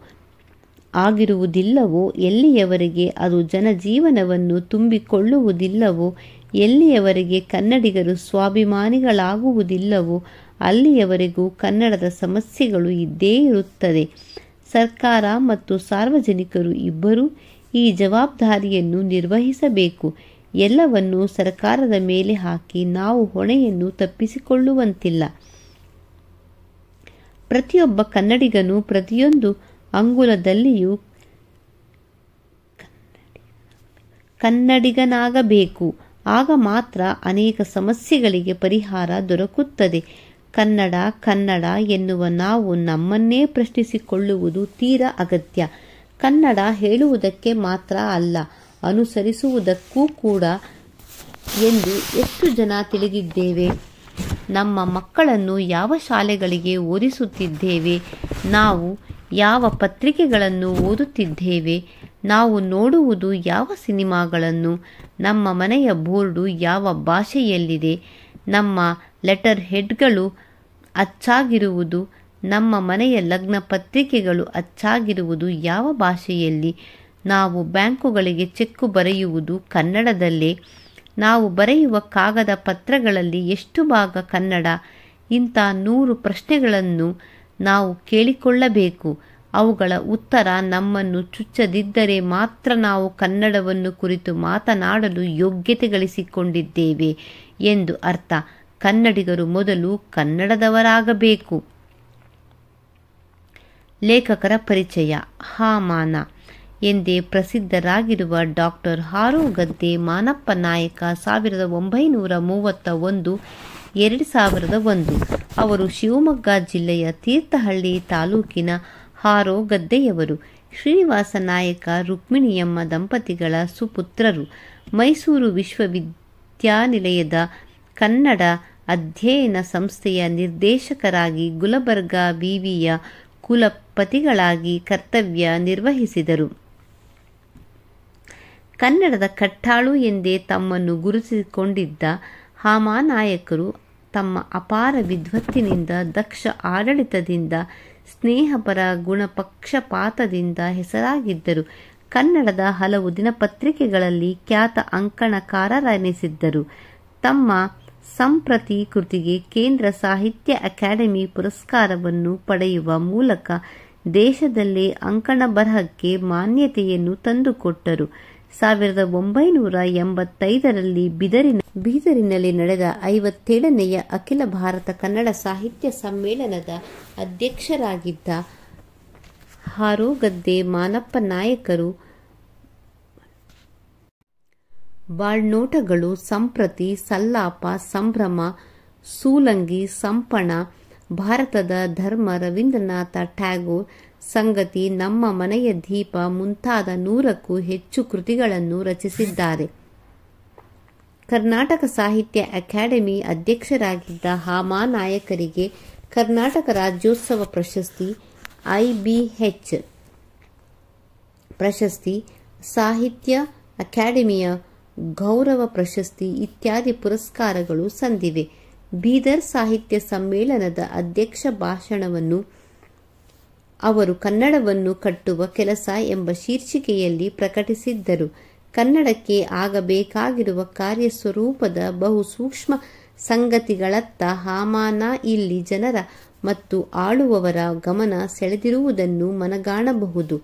A: ಆಗಿರುವುದಿಲ್ಲವೋ, ಎಲ್ಲಿಯವರೆಗೆ ಅದು ಜನಜೀವನವನ್ನು ತುಂಬಿಕೊಳ್ಳುವುದಿಲ್ಲವೋ, ಎಲ್ಲಿಯವರೆಗೆ ಕನ್ನಡಿಗರು ಸ್ವಾಭಿಮಾನಿಗಳಾಗುವುದಿಲ್ಲವೋ ಅಲ್ಲಿಯವರೆಗೂ ಕನ್ನಡದ ಸಮಸ್ಯೆಗಳು ಇದ್ದೇ ಇರುತ್ತದೆ. ಸರ್ಕಾರ ಮತ್ತು ಸಾರ್ವಜನಿಕರು ಇಬ್ಬರೂ ಈ ಜವಾಬ್ದಾರಿಯನ್ನು ನಿರ್ವಹಿಸಬೇಕು. ಎಲ್ಲವನ್ನೂ ಸರ್ಕಾರದ ಮೇಲೆ ಹಾಕಿ ನಾವು ಹೊಣೆಯನ್ನು ತಪ್ಪಿಸಿಕೊಳ್ಳುವಂತಿಲ್ಲ. ಪ್ರತಿಯೊಬ್ಬ ಕನ್ನಡಿಗನೂ ಪ್ರತಿಯೊಂದು ಅಂಗುಲದಲ್ಲಿಯೂ ಕನ್ನಡಿಗನಾಗಬೇಕು. ಆಗ ಮಾತ್ರ ಅನೇಕ ಸಮಸ್ಯೆಗಳಿಗೆ ಪರಿಹಾರ ದೊರಕುತ್ತದೆ. ಕನ್ನಡ ಕನ್ನಡ ಎನ್ನುವ ನಾವು ನಮ್ಮನ್ನೇ ಪ್ರಶ್ನಿಸಿಕೊಳ್ಳುವುದು ತೀರಾ ಅಗತ್ಯ. ಕನ್ನಡ ಹೇಳುವುದಕ್ಕೆ ಮಾತ್ರ ಅಲ್ಲ, ಅನುಸರಿಸುವುದಕ್ಕೂ ಕೂಡ ಎಂದು ಎಷ್ಟು ಜನ ತಿಳಿದಿದ್ದೇವೆ? ನಮ್ಮ ಮಕ್ಕಳನ್ನು ಯಾವ ಶಾಲೆಗಳಿಗೆ ಓದಿಸುತ್ತಿದ್ದೇವೆ? ನಾವು ಯಾವ ಪತ್ರಿಕೆಗಳನ್ನು ಓದುತ್ತಿದ್ದೇವೆ? ನಾವು ನೋಡುವುದು ಯಾವ ಸಿನಿಮಾಗಳನ್ನು? ನಮ್ಮ ಮನೆಯ ಬೋರ್ಡು ಯಾವ ಭಾಷೆಯಲ್ಲಿದೆ? ನಮ್ಮ ಲೆಟರ್ ಹೆಡ್ಗಳು ಅಚ್ಚಾಗಿರುವುದು, ನಮ್ಮ ಮನೆಯ ಲಗ್ನ ಪತ್ರಿಕೆಗಳು ಅಚ್ಚಾಗಿರುವುದು ಯಾವ ಭಾಷೆಯಲ್ಲಿ? ನಾವು ಬ್ಯಾಂಕುಗಳಿಗೆ ಚೆಕ್ಕು ಬರೆಯುವುದು ಕನ್ನಡದಲ್ಲೇ? ನಾವು ಬರೆಯುವ ಕಾಗದ ಪತ್ರಗಳಲ್ಲಿ ಎಷ್ಟು ಭಾಗ ಕನ್ನಡ? ಇಂಥ 100 ಪ್ರಶ್ನೆಗಳನ್ನು ನಾವು ಕೇಳಿಕೊಳ್ಳಬೇಕು. ಅವುಗಳ ಉತ್ತರ ನಮ್ಮನ್ನು ಚುಚ್ಚದಿದ್ದರೆ ಮಾತ್ರ ನಾವು ಕನ್ನಡವನ್ನು ಕುರಿತು ಮಾತನಾಡಲು ಯೋಗ್ಯತೆ ಗಳಿಸಿಕೊಂಡಿದ್ದೇವೆ ಎಂದು ಅರ್ಥ. ಕನ್ನಡಿಗರು ಮೊದಲು ಕನ್ನಡದವರಾಗಬೇಕು. ಲೇಖಕರ ಪರಿಚಯ. ಹಾಮಾನ ಎಂದೇ ಪ್ರಸಿದ್ಧರಾಗಿರುವ ಡಾಕ್ಟರ್ ಹಾರೋಗದ್ದೆ ಮಾನಪ್ಪ ನಾಯಕ 1931 2001. ಅವರು ಶಿವಮೊಗ್ಗ ಜಿಲ್ಲೆಯ ತೀರ್ಥಹಳ್ಳಿ ತಾಲೂಕಿನ ಹಾರೋಗದ್ದೆಯವರು. ಶ್ರೀನಿವಾಸ ನಾಯಕ ರುಕ್ಮಿಣಿಯಮ್ಮ ದಂಪತಿಗಳ ಸುಪುತ್ರರು. ಮೈಸೂರು ವಿಶ್ವವಿದ್ಯಾನಿಲಯದ ಕನ್ನಡ ಅಧ್ಯಯನ ಸಂಸ್ಥೆಯ ನಿರ್ದೇಶಕರಾಗಿ ಗುಲಬರ್ಗಾ ವಿವಿಯ ಕುಲಪತಿಗಳಾಗಿ ಕರ್ತವ್ಯ ನಿರ್ವಹಿಸಿದರು. ಕನ್ನಡದ ಕಟ್ಟಾಳು ಎಂದೇ ತಮ್ಮನ್ನು ಗುರುತಿಸಿಕೊಂಡಿದ್ದ ಹಾಮಾನಾಯಕರು ತಮ್ಮ ಅಪಾರ ವಿದ್ವತ್ತಿನಿಂದ, ದಕ್ಷ ಆಡಳಿತದಿಂದ, ಸ್ನೇಹಪರ ಗುಣಪಕ್ಷಪಾತದಿಂದ ಹೆಸರಾಗಿದ್ದರು. ಕನ್ನಡದ ಹಲವು ದಿನಪತ್ರಿಕೆಗಳಲ್ಲಿ ಖ್ಯಾತ ಅಂಕಣಕಾರರೆನಿಸಿದ್ದರು. ತಮ್ಮ ಸಂಪ್ರತಿ ಕೃತಿಗೆ ಕೇಂದ್ರ ಸಾಹಿತ್ಯ ಅಕಾಡೆಮಿ ಪುರಸ್ಕಾರವನ್ನು ಪಡೆಯುವ ಮೂಲಕ ದೇಶದಲ್ಲೇ ಅಂಕಣ ಬರಹಕ್ಕೆ ಮಾನ್ಯತೆಯನ್ನು ತಂದುಕೊಟ್ಟರು. 1985ರಲ್ಲಿ ಬೀದರಿನಲ್ಲಿ ನಡೆದ 57ನೆಯ ಅಖಿಲ ಭಾರತ ಕನ್ನಡ ಸಾಹಿತ್ಯ ಸಮ್ಮೇಳನದ ಅಧ್ಯಕ್ಷರಾಗಿದ್ದ ಹಾರೋಗದ್ದೆ ಮಾನಪ್ಪ ನಾಯಕರು ಬಾಳ್ನೋಟಗಳು, ಸಂಪ್ರತಿ, ಸಲ್ಲಾಪ, ಸಂಭ್ರಮ, ಸೂಲಂಗಿ, ಸಂಪಣ, ಭಾರತದ ಧರ್ಮ, ರವೀಂದ್ರನಾಥ ಟ್ಯಾಗೋರ್, ಸಂಗತಿ, ನಮ್ಮ ಮನೆಯ ದೀಪ ಮುಂತಾದ 100ಕ್ಕೂ ಹೆಚ್ಚು ಕೃತಿಗಳನ್ನು ರಚಿಸಿದ್ದಾರೆ. ಕರ್ನಾಟಕ ಸಾಹಿತ್ಯ ಅಕಾಡೆಮಿ ಅಧ್ಯಕ್ಷರಾಗಿದ್ದ ಹಾಮಾನಾಯಕರಿಗೆ ಕರ್ನಾಟಕ ರಾಜ್ಯೋತ್ಸವ ಪ್ರಶಸ್ತಿ, IBH ಪ್ರಶಸ್ತಿ, ಸಾಹಿತ್ಯ ಅಕಾಡೆಮಿಯ ಗೌರವ ಪ್ರಶಸ್ತಿ ಇತ್ಯಾದಿ ಪುರಸ್ಕಾರಗಳು ಸಂದಿವೆ. ಬೀದರ್ ಸಾಹಿತ್ಯ ಸಮ್ಮೇಳನದ ಅಧ್ಯಕ್ಷ ಭಾಷಣವನ್ನು ಅವರು ಕನ್ನಡವನ್ನು ಕಟ್ಟುವ ಕೆಲಸ ಎಂಬ ಶೀರ್ಷಿಕೆಯಲ್ಲಿ ಪ್ರಕಟಿಸಿದ್ದರು. ಕನ್ನಡಕ್ಕೆ ಆಗಬೇಕಾಗಿರುವ ಕಾರ್ಯಸ್ವರೂಪದ ಬಹು ಸೂಕ್ಷ್ಮ ಸಂಗತಿಗಳತ್ತ ಹಾಮಾನ ಇಲ್ಲಿ ಜನರ ಮತ್ತು ಆಳುವವರ ಗಮನ ಸೆಳೆದಿರುವುದನ್ನು ಮನಗಾಣಬಹುದು.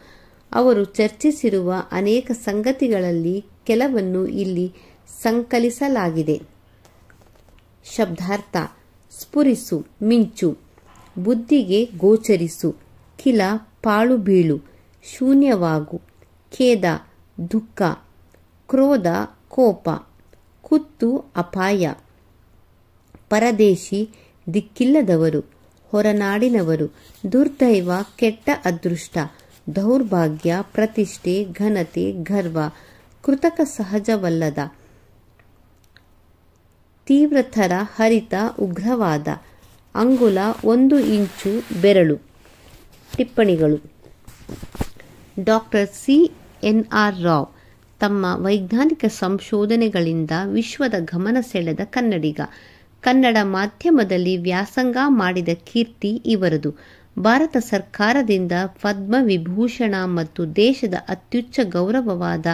A: ಅವರು ಚರ್ಚಿಸಿರುವ ಅನೇಕ ಸಂಗತಿಗಳಲ್ಲಿ ಕೆಲವನ್ನು ಇಲ್ಲಿ ಸಂಕಲಿಸಲಾಗಿದೆ. ಶಬ್ದಾರ್ಥ: ಸ್ಫುರಿಸು, ಮಿಂಚು; ಬುದ್ಧಿಗೆ ಗೋಚರಿಸು; ಕಿಲ, ಪಾಳು ಬೀಳು; ಶೂನ್ಯವಾಗು; ಖೇದ, ದುಃಖ; ಕ್ರೋಧ, ಕೋಪ; ಕುತ್ತು, ಅಪಾಯ; ಪರದೇಶಿ, ದಿಕ್ಕಿಲ್ಲದವರು; ಹೊರನಾಡಿನವರು; ದುರ್ದೈವ, ಕೆಟ್ಟ ಅದೃಷ್ಟ; ದೌರ್ಭಾಗ್ಯ, ಪ್ರತಿಷ್ಠೆ, ಘನತೆ, ಗರ್ವ; ಕೃತಕ ಸಹಜವಲ್ಲದ; ತೀವ್ರತರ, ಹರಿತ, ಉಗ್ರವಾದ; ಅಂಗುಲ, 1 ಇಂಚು, ಬೆರಳು. ಟಿಪ್ಪಣಿಗಳು. ಡಾಕ್ಟರ್ CNR ರಾವ್ ತಮ್ಮ ವೈಜ್ಞಾನಿಕ ಸಂಶೋಧನೆಗಳಿಂದ ವಿಶ್ವದ ಗಮನ ಸೆಳೆದ ಕನ್ನಡಿಗ. ಕನ್ನಡ ಮಾಧ್ಯಮದಲ್ಲಿ ವ್ಯಾಸಂಗ ಮಾಡಿದ ಕೀರ್ತಿ ಇವರದು. ಭಾರತ ಸರ್ಕಾರದಿಂದ ಪದ್ಮವಿಭೂಷಣ ಮತ್ತು ದೇಶದ ಅತ್ಯುಚ್ಚ ಗೌರವವಾದ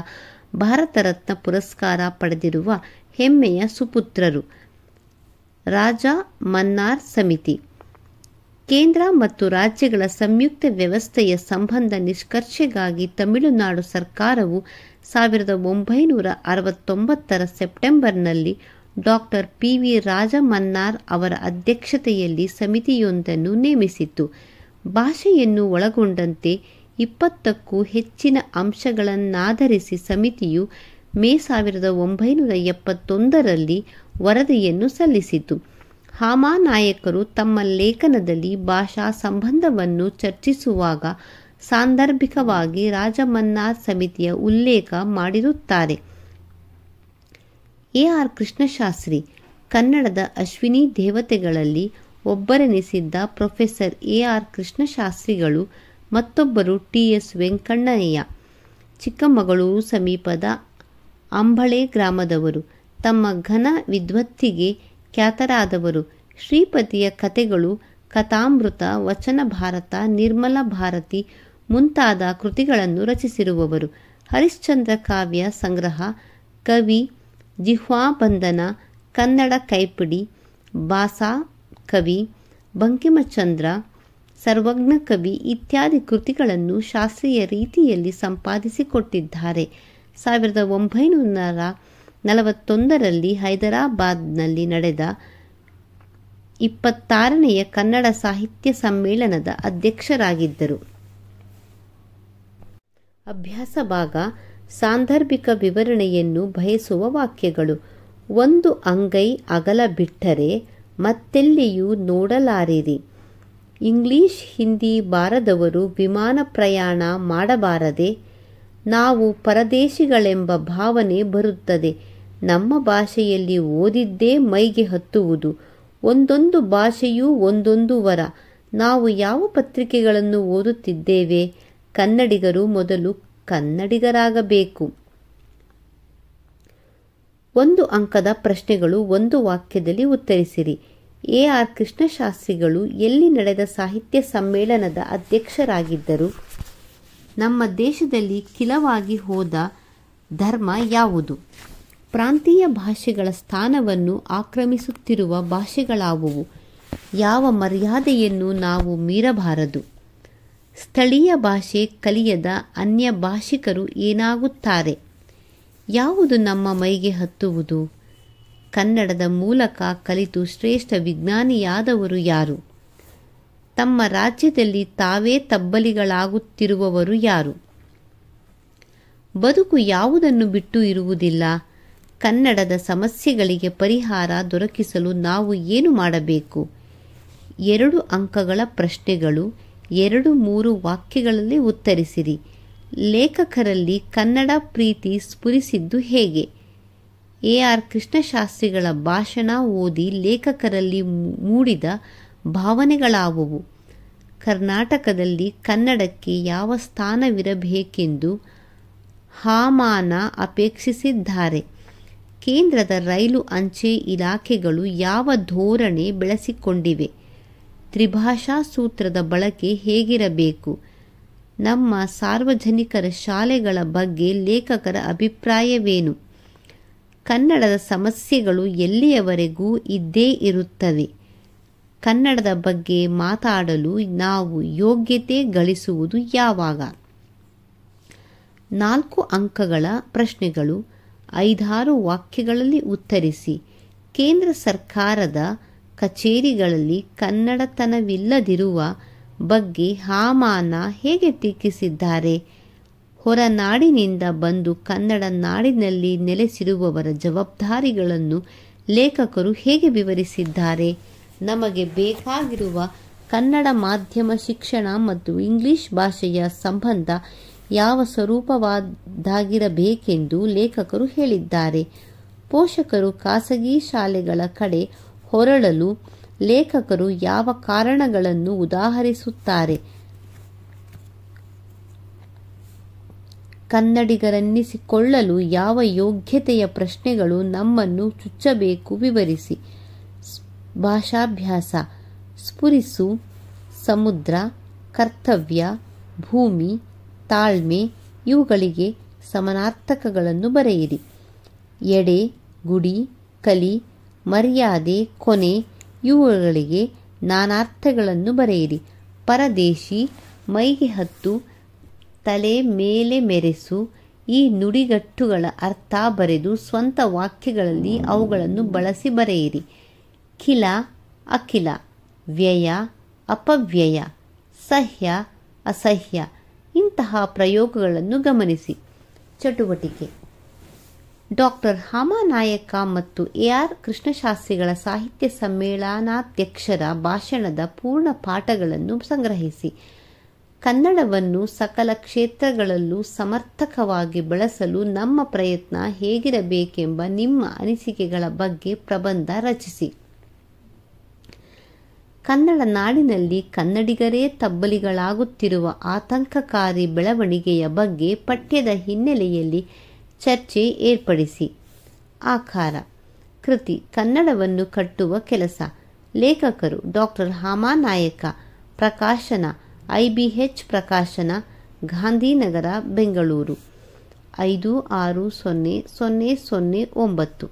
A: ಭಾರತ ರತ್ನ ಪುರಸ್ಕಾರ ಪಡೆದಿರುವ ಹೆಮ್ಮೆಯ ಸುಪುತ್ರರು. ರಾಜ ಮನ್ನಾರ್ ಸಮಿತಿ ಕೇಂದ್ರ ಮತ್ತು ರಾಜ್ಯಗಳ ಸಂಯುಕ್ತ ವ್ಯವಸ್ಥೆಯ ಸಂಬಂಧ ನಿಷ್ಕರ್ಷೆಗಾಗಿ ತಮಿಳುನಾಡು ಸರ್ಕಾರವು 1969ರ ಸೆಪ್ಟೆಂಬರ್ನಲ್ಲಿ ಡಾಕ್ಟರ್ ಪಿ.ವಿ. ರಾಜಮನ್ನಾರ್ ಅವರ ಅಧ್ಯಕ್ಷತೆಯಲ್ಲಿ ಸಮಿತಿಯೊಂದನ್ನು ನೇಮಿಸಿತು. ಭಾಷೆಯನ್ನು ಒಳಗೊಂಡಂತೆ 20ಕ್ಕೂ ಹೆಚ್ಚಿನ ಅಂಶಗಳನ್ನಾಧರಿಸಿ ಸಮಿತಿಯು ಮೇ 1971ರಲ್ಲಿ ವರದಿಯನ್ನು ಸಲ್ಲಿಸಿತು. ಹಾಮಾನಾಯಕರು ತಮ್ಮ ಲೇಖನದಲ್ಲಿ ಭಾಷಾ ಸಂಬಂಧವನ್ನು ಚರ್ಚಿಸುವಾಗ ಸಾಂದರ್ಭಿಕವಾಗಿ ರಾಜಮನ್ನಾರ್ ಸಮಿತಿಯ ಉಲ್ಲೇಖ ಮಾಡಿರುತ್ತಾರೆ. ಎ.ಆರ್. ಕೃಷ್ಣಶಾಸ್ತ್ರಿ ಕನ್ನಡದ ಅಶ್ವಿನಿ ದೇವತೆಗಳಲ್ಲಿ ಒಬ್ಬರೆನಿಸಿದ್ದ ಪ್ರೊಫೆಸರ್ ಎ.ಆರ್. ಕೃಷ್ಣಶಾಸ್ತ್ರಿಗಳು ಮತ್ತೊಬ್ಬರು ಟಿ.ಎಸ್. ವೆಂಕಣ್ಣಯ್ಯ ಚಿಕ್ಕಮಗಳೂರು ಸಮೀಪದ ಅಂಬಳೆ ಗ್ರಾಮದವರು. ತಮ್ಮ ಘನ ವಿದ್ವತ್ತಿಗೆ ಖ್ಯಾತರಾದವರು. ಶ್ರೀಪತಿಯ ಕಥೆಗಳು, ಕಥಾಮೃತ, ವಚನ ಭಾರತ, ನಿರ್ಮಲ ಭಾರತಿ ಮುಂತಾದ ಕೃತಿಗಳನ್ನು ರಚಿಸಿರುವವರು. ಹರಿಶ್ಚಂದ್ರ ಕಾವ್ಯ ಸಂಗ್ರಹ, ಕವಿ, ಜಿಹ್ವಾಬಂಧನ, ಕನ್ನಡ ಕೈಪಿಡಿ, ಭಾಸಾ ಕವಿ, ಬಂಕಿಮಚಂದ್ರ, ಸರ್ವಜ್ಞ ಕವಿ ಇತ್ಯಾದಿ ಕೃತಿಗಳನ್ನು ಶಾಸ್ತ್ರೀಯ ರೀತಿಯಲ್ಲಿ ಸಂಪಾದಿಸಿಕೊಟ್ಟಿದ್ದಾರೆ. 1941ರಲ್ಲಿ ಹೈದರಾಬಾದ್ನಲ್ಲಿ ನಡೆದ 26ನೆಯ ಕನ್ನಡ ಸಾಹಿತ್ಯ ಸಮ್ಮೇಳನದ ಅಧ್ಯಕ್ಷರಾಗಿದ್ದರು. ಅಭ್ಯಾಸ ಭಾಗ. ಸಾಂದರ್ಭಿಕ ವಿವರಣೆಯನ್ನು ಬಯಸುವ ವಾಕ್ಯಗಳು. ಒಂದು ಅಂಗೈ ಅಗಲ ಬಿಟ್ಟರೆ ಮತ್ತೆಲ್ಲಿಯೂ ನೋಡಲಾರಿರಿ. ಇಂಗ್ಲಿಷ್ ಹಿಂದಿ ಬಾರದವರು ವಿಮಾನ ಪ್ರಯಾಣ ಮಾಡಬಾರದೆ. ನಾವು ಪರದೇಶಿಗಳೆಂಬ ಭಾವನೆ ಬರುತ್ತದೆ. ನಮ್ಮ ಭಾಷೆಯಲ್ಲಿ ಓದಿದ್ದೇ ಮೈಗೆ ಹತ್ತುವುದು. ಒಂದೊಂದು ಭಾಷೆಯೂ ಒಂದೊಂದು ವರ. ನಾವು ಯಾವ ಪತ್ರಿಕೆಗಳನ್ನು ಓದುತ್ತಿದ್ದೇವೆ? ಕನ್ನಡಿಗರು ಮೊದಲು ಕನ್ನಡಿಗರಾಗಬೇಕು. 1 ಅಂಕದ ಪ್ರಶ್ನೆಗಳು. 1 ವಾಕ್ಯದಲ್ಲಿ ಉತ್ತರಿಸಿರಿ. ಎ.ಆರ್. ಕೃಷ್ಣಶಾಸ್ತ್ರಿಗಳು ಎಲ್ಲಿ ನಡೆದ ಸಾಹಿತ್ಯ ಸಮ್ಮೇಳನದ ಅಧ್ಯಕ್ಷರಾಗಿದ್ದರು? ನಮ್ಮ ದೇಶದಲ್ಲಿ ಕಿಲವಾಗಿ ಹೋದ ಧರ್ಮ ಯಾವುದು? ಪ್ರಾಂತೀಯ ಭಾಷೆಗಳ ಸ್ಥಾನವನ್ನು ಆಕ್ರಮಿಸುತ್ತಿರುವ ಭಾಷೆಗಳಾವುವು? ಯಾವ ಮರ್ಯಾದೆಯನ್ನು ನಾವು ಮೀರಬಾರದು? ಸ್ಥಳೀಯ ಭಾಷೆ ಕಲಿಯದ ಅನ್ಯ ಭಾಷಿಕರು ಏನಾಗುತ್ತಾರೆ? ಯಾವುದು ನಮ್ಮ ಮೈಗೆ ಹತ್ತುವುದು? ಕನ್ನಡದ ಮೂಲಕ ಕಲಿತು ಶ್ರೇಷ್ಠ ವಿಜ್ಞಾನಿಯಾದವರು ಯಾರು? ತಮ್ಮ ರಾಜ್ಯದಲ್ಲಿ ತಾವೇ ತಬ್ಬಲಿಗಳಾಗುತ್ತಿರುವವರು ಯಾರು? ಬದುಕು ಯಾವುದನ್ನು ಬಿಟ್ಟು ಇರುವುದಿಲ್ಲ? ಕನ್ನಡದ ಸಮಸ್ಯೆಗಳಿಗೆ ಪರಿಹಾರ ದೊರಕಿಸಲು ನಾವು ಏನು ಮಾಡಬೇಕು? 2 ಅಂಕಗಳ ಪ್ರಶ್ನೆಗಳು. 2-3 ವಾಕ್ಯಗಳಲ್ಲಿ ಉತ್ತರಿಸಿರಿ. ಲೇಖಕರಲ್ಲಿ ಕನ್ನಡ ಪ್ರೀತಿ ಸ್ಫುರಿಸಿದ್ದು ಹೇಗೆ? ಎ.ಆರ್. ಕೃಷ್ಣಶಾಸ್ತ್ರಿಗಳ ಭಾಷಣ ಓದಿ ಲೇಖಕರಲ್ಲಿ ಮೂಡಿದ ಭಾವನೆಗಳಾವುವು? ಕರ್ನಾಟಕದಲ್ಲಿ ಕನ್ನಡಕ್ಕೆ ಯಾವ ಸ್ಥಾನವಿರಬೇಕೆಂದು ಹಾಮಾನ ಅಪೇಕ್ಷಿಸಿದ್ದಾರೆ? ಕೇಂದ್ರದ ರೈಲು ಅಂಚೆ ಇಲಾಖೆಗಳು ಯಾವ ಧೋರಣೆ ಬೆಳೆಸಿಕೊಂಡಿವೆ? ತ್ರಿಭಾಷಾ ಸೂತ್ರದ ಬಳಕೆ ಹೇಗಿರಬೇಕು? ನಮ್ಮ ಸಾರ್ವಜನಿಕರ ಶಾಲೆಗಳ ಬಗ್ಗೆ ಲೇಖಕರ ಅಭಿಪ್ರಾಯವೇನು? ಕನ್ನಡದ ಸಮಸ್ಯೆಗಳು ಎಲ್ಲಿಯವರೆಗೂ ಇದ್ದೇ ಇರುತ್ತವೆ? ಕನ್ನಡದ ಬಗ್ಗೆ ಮಾತಾಡಲು ನಾವು ಯೋಗ್ಯತೆ ಗಳಿಸುವುದು ಯಾವಾಗ? 4 ಅಂಕಗಳ ಪ್ರಶ್ನೆಗಳು. 5-6 ವಾಕ್ಯಗಳಲ್ಲಿ ಉತ್ತರಿಸಿ. ಕೇಂದ್ರ ಸರ್ಕಾರದ ಕಚೇರಿಗಳಲ್ಲಿ ಕನ್ನಡತನವಿಲ್ಲದಿರುವ ಬಗ್ಗೆ ಹಾಮಾನ ಹೇಗೆ ಟೀಕಿಸಿದ್ದಾರೆ? ಹೊರನಾಡಿನಿಂದ ಬಂದು ಕನ್ನಡ ನಾಡಿನಲ್ಲಿ ನೆಲೆಸಿರುವವರ ಜವಾಬ್ದಾರಿಗಳನ್ನು ಲೇಖಕರು ಹೇಗೆ ವಿವರಿಸಿದ್ದಾರೆ? ನಮಗೆ ಬೇಕಾಗಿರುವ ಕನ್ನಡ ಮಾಧ್ಯಮ ಶಿಕ್ಷಣ ಮತ್ತು ಇಂಗ್ಲಿಷ್ ಭಾಷೆಯ ಸಂಬಂಧ ಯಾವ ಸ್ವರೂಪದ್ದಾಗಿರಬೇಕೆಂದು ಲೇಖಕರು ಹೇಳಿದ್ದಾರೆ? ಪೋಷಕರು ಖಾಸಗಿ ಶಾಲೆಗಳ ಕಡೆ ಹೊರಳಲು ಲೇಖಕರು ಯಾವ ಕಾರಣಗಳನ್ನು ಉದಾಹರಿಸುತ್ತಾರೆ? ಕನ್ನಡಿಗರೆನ್ನಿಸಿಕೊಳ್ಳಲು ಯಾವ ಯೋಗ್ಯತೆಯ ಪ್ರಶ್ನೆಗಳು ನಮ್ಮನ್ನು ಚುಚ್ಚಬೇಕು? ವಿವರಿಸಿ. ಭಾಷಾಭ್ಯಾಸ. ಸ್ಫುರಿಸು, ಸಮುದ್ರ, ಕರ್ತವ್ಯ, ಭೂಮಿ, ತಾಳ್ಮೆ ಇವುಗಳಿಗೆ ಸಮಾನಾರ್ಥಕಗಳನ್ನು ಬರೆಯಿರಿ. ಎಡೆ, ಗುಡಿ, ಕಲಿ, ಮರ್ಯಾದೆ, ಕೊನೆ ಇವುಗಳಿಗೆ ನಾನಾರ್ಥಗಳನ್ನು ಬರೆಯಿರಿ. ಪರದೇಶಿ, ಮೈಗೆ ಹತ್ತು, ತಲೆ ಮೇಲೆ ಮೆರೆಸು ಈ ನುಡಿಗಟ್ಟುಗಳ ಅರ್ಥ ಬರೆದು ಸ್ವಂತ ವಾಕ್ಯಗಳಲ್ಲಿ ಅವುಗಳನ್ನು ಬಳಸಿ ಬರೆಯಿರಿ. ಖಿಲ, ಅಖಿಲ, ವ್ಯಯ, ಅಪವ್ಯಯ, ಸಹ್ಯ, ಅಸಹ್ಯ ಇಂತಹ ಪ್ರಯೋಗಗಳನ್ನು ಗಮನಿಸಿ. ಚಟುವಟಿಕೆ: ಡಾಕ್ಟರ್ ಹಾಮಾನಾಯಕ ಮತ್ತು ಎ.ಆರ್. ಕೃಷ್ಣಶಾಸ್ತ್ರಿಗಳ ಸಾಹಿತ್ಯ ಸಮ್ಮೇಳನಾಧ್ಯಕ್ಷರ ಭಾಷಣದ ಪೂರ್ಣ ಪಾಠಗಳನ್ನು ಸಂಗ್ರಹಿಸಿ. ಕನ್ನಡವನ್ನು ಸಕಲ ಕ್ಷೇತ್ರಗಳಲ್ಲೂ ಸಮರ್ಥಕವಾಗಿ ಬಳಸಲು ನಮ್ಮ ಪ್ರಯತ್ನ ಹೇಗಿರಬೇಕೆಂಬ ನಿಮ್ಮ ಅನಿಸಿಕೆಗಳ ಬಗ್ಗೆ ಪ್ರಬಂಧ ರಚಿಸಿ. ಕನ್ನಡ ನಾಡಿನಲ್ಲಿ ಕನ್ನಡಿಗರೇ ತಬ್ಬಲಿಗಳಾಗುತ್ತಿರುವ ಆತಂಕಕಾರಿ ಬೆಳವಣಿಗೆಯ ಬಗ್ಗೆ ಪಠ್ಯದ ಹಿನ್ನೆಲೆಯಲ್ಲಿ ಚರ್ಚೆ ಏರ್ಪಡಿಸಿ. ಆಕಾರ: ಕೃತಿ ಕನ್ನಡವನ್ನು ಕಟ್ಟುವ ಕೆಲಸ. ಲೇಖಕರು ಡಾಕ್ಟರ್ ಹಾಮಾನಾಯಕ. ಪ್ರಕಾಶನ IBH ಪ್ರಕಾಶನ, ಗಾಂಧಿನಗರ, ಬೆಂಗಳೂರು 560009.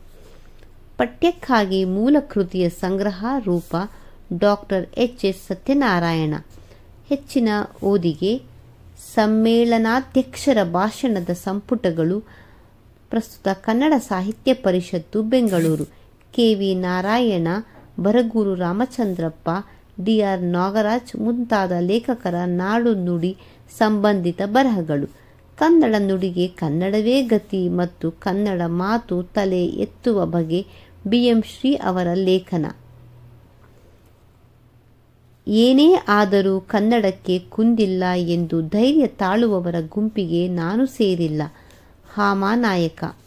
A: ಪಠ್ಯಕ್ಕಾಗಿ ಮೂಲ ಕೃತಿಯ ಸಂಗ್ರಹ ರೂಪ ಡಾಕ್ಟರ್ H.S. ಸತ್ಯನಾರಾಯಣ. ಹೆಚ್ಚಿನ ಓದಿಗೆ ಸಮ್ಮೇಳನಾಧ್ಯಕ್ಷರ ಭಾಷಣದ ಸಂಪುಟಗಳು ಪ್ರಸ್ತುತ ಕನ್ನಡ ಸಾಹಿತ್ಯ ಪರಿಷತ್ತು, ಬೆಂಗಳೂರು. KV ನಾರಾಯಣ, ಬರಗೂರು ರಾಮಚಂದ್ರಪ್ಪ, DR ನಾಗರಾಜ್ ಮುಂತಾದ ಲೇಖಕರ ನಾಡು ನುಡಿ ಸಂಬಂಧಿತ ಬರಹಗಳು. ಕನ್ನಡ ನುಡಿಗೆ ಕನ್ನಡವೇ ಗತಿ ಮತ್ತು ಕನ್ನಡ ಮಾತು ತಲೆ ಎತ್ತುವ ಬಗೆ BM ಶ್ರೀ ಅವರ ಲೇಖನ. ಏನೇ ಆದರೂ ಕನ್ನಡಕ್ಕೆ ಕುಂದಿಲ್ಲ ಎಂದು ಧೈರ್ಯ ತಾಳುವವರ ಗುಂಪಿಗೆ ನಾನು ಸೇರಿಲ್ಲ. ಹಾಮಾನಾಯಕ.